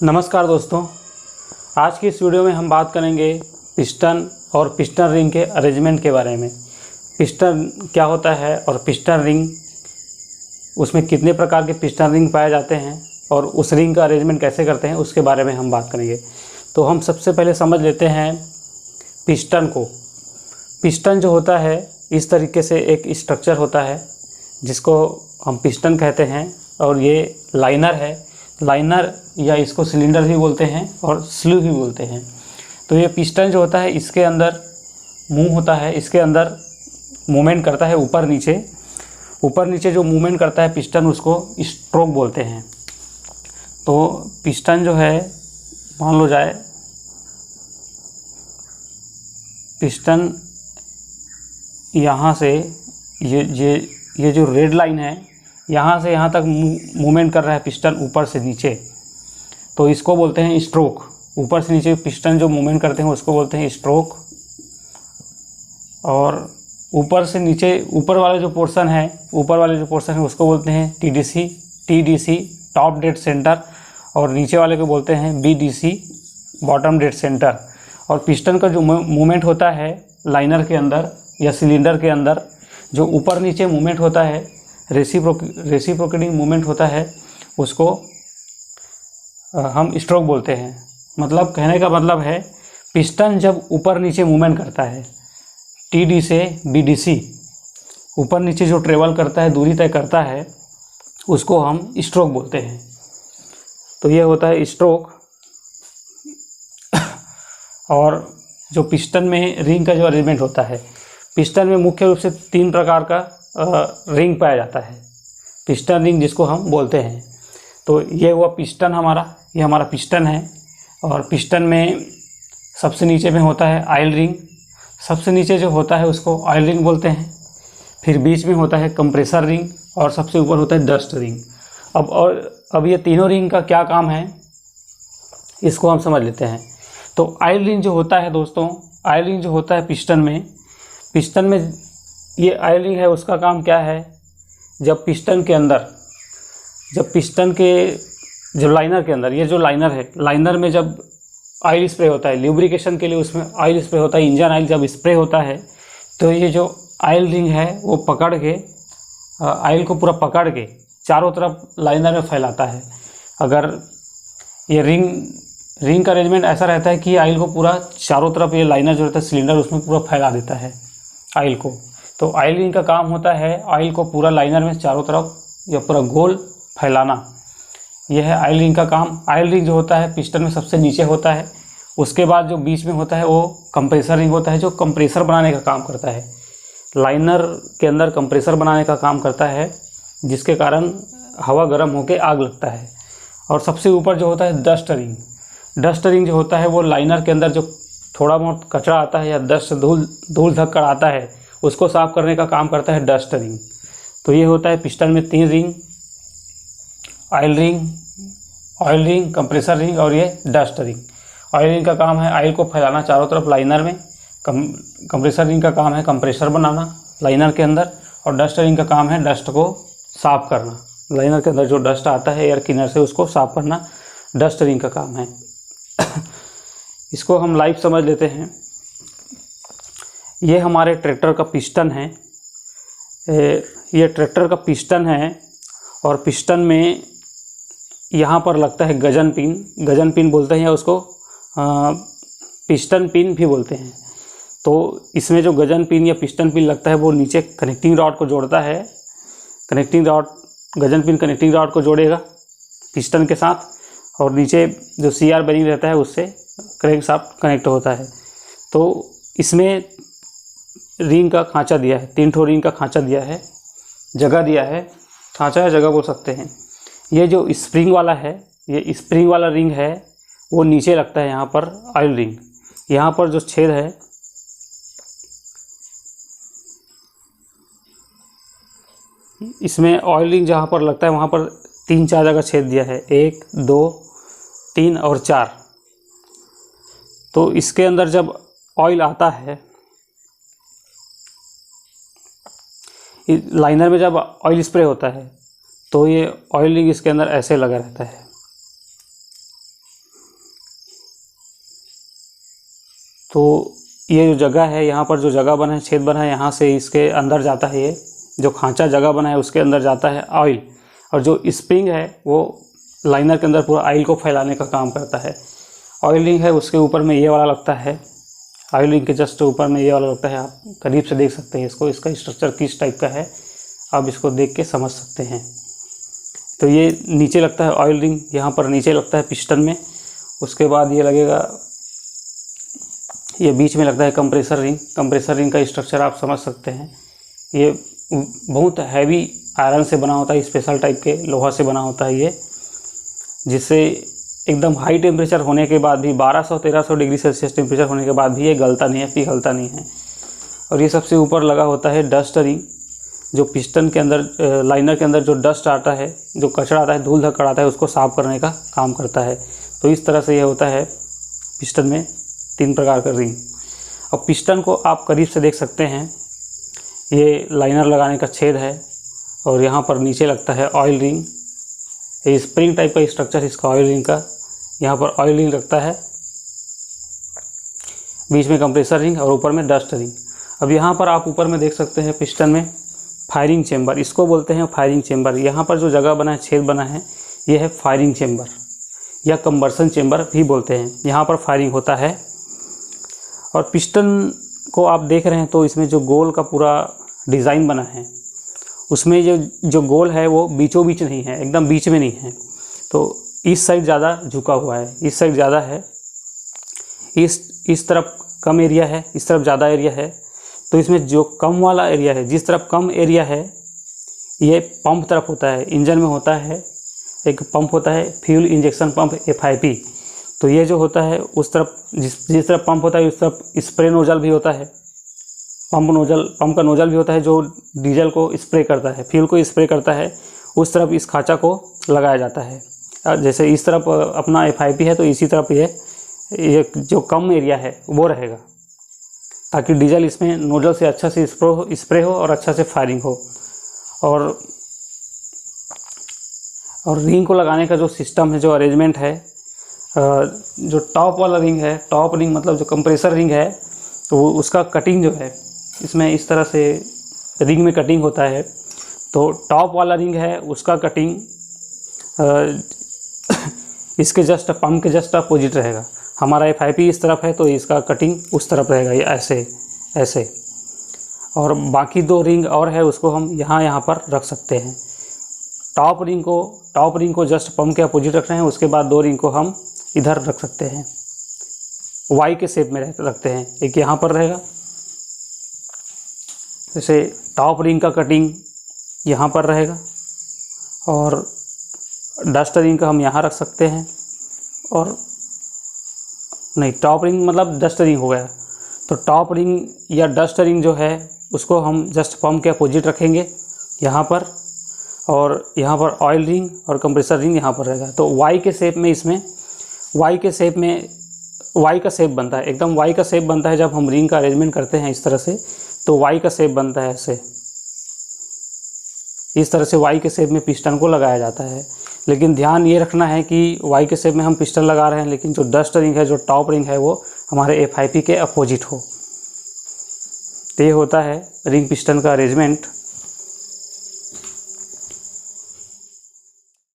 नमस्कार दोस्तों, आज की इस वीडियो में हम बात करेंगे पिस्टन और पिस्टन रिंग के अरेंजमेंट के बारे में। पिस्टन क्या होता है और पिस्टन रिंग, उसमें कितने प्रकार के पिस्टन रिंग पाए जाते हैं और उस रिंग का अरेंजमेंट कैसे करते हैं उसके बारे में हम बात करेंगे। तो हम सबसे पहले समझ लेते हैं पिस्टन को। पिस्टन जो होता है इस तरीके से एक स्ट्रक्चर होता है जिसको हम पिस्टन कहते हैं और ये लाइनर है। लाइनर या इसको सिलेंडर भी बोलते हैं और स्लू भी बोलते हैं। तो ये पिस्टन जो होता है इसके अंदर मुंह होता है, इसके अंदर मूवमेंट करता है ऊपर नीचे जो मूवमेंट करता है पिस्टन, उसको स्ट्रोक बोलते हैं। तो पिस्टन जो है, मान लो जाए पिस्टन यहाँ से ये जो रेड लाइन है यहाँ से यहाँ तक मूवमेंट कर रहा है पिस्टन ऊपर से नीचे, तो इसको बोलते हैं स्ट्रोक। ऊपर से नीचे पिस्टन जो मूवमेंट करते हैं उसको बोलते हैं स्ट्रोक। और ऊपर से नीचे ऊपर वाले जो पोर्शन है उसको बोलते हैं टीडीसी टॉप डेड सेंटर, और नीचे वाले को बोलते हैं बीडीसी बॉटम डेड सेंटर। और पिस्टन का जो मूवमेंट होता है लाइनर के अंदर या सिलेंडर के अंदर, जो ऊपर नीचे मूवमेंट होता है, रेसिप्रोकेटिंग मूवमेंट होता है, उसको हम स्ट्रोक बोलते हैं। मतलब कहने का मतलब है पिस्टन जब ऊपर नीचे मूवमेंट करता है टीडी से बीडीसी, ऊपर नीचे जो ट्रेवल करता है, दूरी तय करता है, उसको हम स्ट्रोक बोलते हैं। तो ये होता है स्ट्रोक। और जो पिस्टन में रिंग का जो अरेंजमेंट होता है, पिस्टन में मुख्य रूप से 3 प्रकार का रिंग पाया जाता है, पिस्टन रिंग जिसको हम बोलते हैं। तो ये हुआ पिस्टन ये हमारा पिस्टन है। और पिस्टन में सबसे नीचे में होता है ऑयल रिंग, सबसे नीचे जो होता है उसको ऑयल रिंग बोलते हैं। फिर बीच में होता है कंप्रेसर रिंग और सबसे ऊपर होता है डस्ट रिंग। अब ये तीनों रिंग का क्या काम है इसको हम समझ लेते हैं। तो ऑयल रिंग जो होता है दोस्तों, ऑयल रिंग जो होता है पिस्टन में ये ऑयल रिंग है, उसका काम क्या है, जब लाइनर के अंदर, ये जो लाइनर है, लाइनर में जब ऑयल स्प्रे होता है, ल्यूब्रिकेशन के लिए उसमें ऑयल स्प्रे होता है, इंजन ऑयल जब स्प्रे होता है, तो ये जो ऑयल रिंग है वो पकड़ के ऑयल को पूरा पकड़ के चारों तरफ लाइनर में फैलाता है। अगर ये रिंग का अरेंजमेंट ऐसा रहता है कि ऑयल को पूरा चारों तरफ, ये लाइनर जो रहता है सिलेंडर, उसमें पूरा फैला देता है ऑयल को। तो ऑयल रिंग का काम होता है ऑयल को पूरा लाइनर में चारों तरफ या पूरा गोल फैलाना। यह है ऑयल रिंग का काम। ऑयल रिंग जो होता है पिस्टन में सबसे नीचे होता है। उसके बाद जो बीच में होता है वो कंप्रेसर रिंग होता है, जो कंप्रेसर बनाने का काम करता है, लाइनर के अंदर कंप्रेसर बनाने का काम करता है, जिसके कारण हवा गर्म होकर आग लगता है। और सबसे ऊपर जो होता है डस्ट रिंग जो होता है वो लाइनर के अंदर जो थोड़ा बहुत कचरा आता है या डस्ट धूल धक्कड़ आता है, उसको साफ करने का काम करता है डस्ट रिंग। तो ये होता है पिस्टन में 3 ring, oil ring, compressor ring और ये डस्ट रिंग। ऑयल रिंग का काम है ऑयल को फैलाना चारों तरफ लाइनर में, कंप्रेसर रिंग का काम है कंप्रेसर बनाना लाइनर के अंदर, और डस्ट रिंग का काम है डस्ट को साफ करना। लाइनर के अंदर जो डस्ट आता है एयर क्लीनर से, उसको साफ करना डस्ट रिंग का काम है। इसको हम लाइव समझ लेते हैं। ये हमारे ट्रैक्टर का पिस्टन है, ये ट्रैक्टर का पिस्टन है। और पिस्टन में यहाँ पर लगता है गजन पिन बोलते हैं, या उसको पिस्टन पिन भी बोलते हैं। तो इसमें जो गजन पिन या पिस्टन पिन लगता है वो नीचे कनेक्टिंग रॉड को जोड़ता है। गजन पिन कनेक्टिंग रॉड को जोड़ेगा पिस्टन के साथ, और नीचे जो CR बेरिंग रहता है उससे क्रैंकशाफ्ट कनेक्ट होता है। तो इसमें रिंग का खांचा दिया है, 3 ठो रिंग का खांचा दिया है, जगह दिया है, खांचा या जगह बोल सकते हैं। ये जो स्प्रिंग वाला है, ये स्प्रिंग वाला रिंग है, वो नीचे लगता है यहाँ पर ऑयल रिंग। यहाँ पर जो छेद है, इसमें ऑयल रिंग जहाँ पर लगता है वहाँ पर 3-4 जगह छेद दिया है, 1, 2, 3 और 4। तो इसके अंदर जब ऑयल आता है, लाइनर में जब ऑयल स्प्रे होता है, तो ये ऑयल रिंग इसके अंदर ऐसे लगा रहता है। तो ये जो जगह है, यहाँ पर जो जगह बना है, छेद बना है, यहाँ से इसके अंदर जाता है, ये जो खांचा जगह बना है उसके अंदर जाता है ऑयल, और जो स्प्रिंग है वो लाइनर के अंदर पूरा ऑयल को फैलाने का काम करता है। ऑयल रिंग है उसके ऊपर में ये वाला लगता है, ऑयल रिंग के जस्ट ऊपर में ये वाला लगता है। आप करीब से देख सकते हैं इसको, इसका स्ट्रक्चर किस टाइप का है आप इसको देख के समझ सकते हैं। तो ये नीचे लगता है ऑयल रिंग, यहाँ पर नीचे लगता है पिस्टन में। उसके बाद ये लगेगा, ये बीच में लगता है कंप्रेसर रिंग। कंप्रेसर रिंग का स्ट्रक्चर आप समझ सकते हैं, ये बहुत हैवी आयरन से बना होता है, स्पेशल टाइप के लोहा से बना होता है ये, जिससे एकदम हाई टेम्परेचर होने के बाद भी 1200-1300 डिग्री सेल्सियस टेम्परेचर होने के बाद भी ये गलता नहीं है, पिघलता नहीं है। और ये सबसे ऊपर लगा होता है डस्ट रिंग, जो पिस्टन के अंदर लाइनर के अंदर जो डस्ट आता है, जो कचरा आता है, धूल धक्कड़ आता है, उसको साफ़ करने का काम करता है। तो इस तरह से ये होता है पिस्टन में 3 प्रकार का रिंग। और पिस्टन को आप करीब से देख सकते हैं, ये लाइनर लगाने का छेद है और यहाँ पर नीचे लगता है ऑयल रिंग। ये स्प्रिंग टाइप का स्ट्रक्चर है इसका ऑयल रिंग का, यहाँ पर ऑयल रिंग लगता है, बीच में कंप्रेसर रिंग और ऊपर में डस्ट रिंग। अब यहाँ पर आप ऊपर में देख सकते हैं पिस्टन में फायरिंग चेंबर, इसको बोलते हैं फायरिंग चेंबर। यहाँ पर जो जगह बना है, छेद बना है, ये है फायरिंग चेंबर या कंबर्सन चेंबर भी बोलते हैं। यहाँ पर फायरिंग होता है। और पिस्टन को आप देख रहे हैं तो इसमें जो गोल का पूरा डिज़ाइन बना है, उसमें जो गोल है वो बीचों बीच नहीं है, एकदम बीच में नहीं है। तो इस साइड ज़्यादा झुका हुआ है, इस साइड ज़्यादा है, इस तरफ कम एरिया है, इस तरफ ज़्यादा एरिया है। तो इसमें जो कम वाला एरिया है, जिस तरफ कम एरिया है, ये पंप तरफ होता है। इंजन में होता है एक पंप होता है, फ्यूल इंजेक्शन पंप FIP। तो ये जो होता है उस तरफ, जिस तरफ पंप होता है उस तरफ स्प्रे नोजल भी होता है, पंप का नोजल भी होता है जो डीजल को स्प्रे करता है, फ्यूल को स्प्रे करता है। उस तरफ इस खांचा को लगाया जाता है। जैसे इस तरफ अपना FIP है तो इसी तरफ ये जो कम एरिया है वो रहेगा, ताकि डीजल इसमें नोजल से अच्छा से स्प्रे हो और अच्छा से फायरिंग हो। और रिंग को लगाने का जो सिस्टम है, जो अरेंजमेंट है, जो टॉप वाला रिंग है, टॉप रिंग मतलब जो कंप्रेसर रिंग है, तो उसका कटिंग जो है, इसमें इस तरह से रिंग में कटिंग होता है। तो टॉप वाला रिंग है उसका कटिंग इसके जस्ट पंप के जस्ट अपोजिट रहेगा। हमारा FIP इस तरफ है तो इसका कटिंग उस तरफ रहेगा, ये ऐसे। और बाकी 2 रिंग और है, उसको हम यहाँ पर रख सकते हैं। टॉप रिंग को जस्ट पंप के अपोजिट रख रहे हैं, उसके बाद 2 रिंग को हम इधर रख सकते हैं, Y के शेप में रखते हैं। एक यहाँ पर रहेगा, जैसे टॉप रिंग का कटिंग यहाँ पर रहेगा, और डस्ट रिंग का हम यहाँ रख सकते हैं। और नहीं, टॉप रिंग मतलब डस्ट रिंग हो गया, तो टॉप रिंग या डस्ट रिंग जो है उसको हम जस्ट पंप के अपोजिट रखेंगे यहाँ पर, और यहाँ पर ऑयल रिंग और कंप्रेसर रिंग यहाँ पर रहेगा। तो Y के शेप में, इसमें Y का शेप बनता है, एकदम Y का शेप बनता है। जब हम रिंग का अरेंजमेंट करते हैं इस तरह से, तो Y का शेप बनता है ऐसे, इस तरह से Y के शेप में पिस्टन को लगाया जाता है। लेकिन ध्यान ये रखना है कि Y के शेप में हम पिस्टन लगा रहे हैं, लेकिन जो डस्ट रिंग है, जो टॉप रिंग है, वो हमारे FIP के अपोजिट हो। तो ये होता है रिंग पिस्टन का अरेंजमेंट।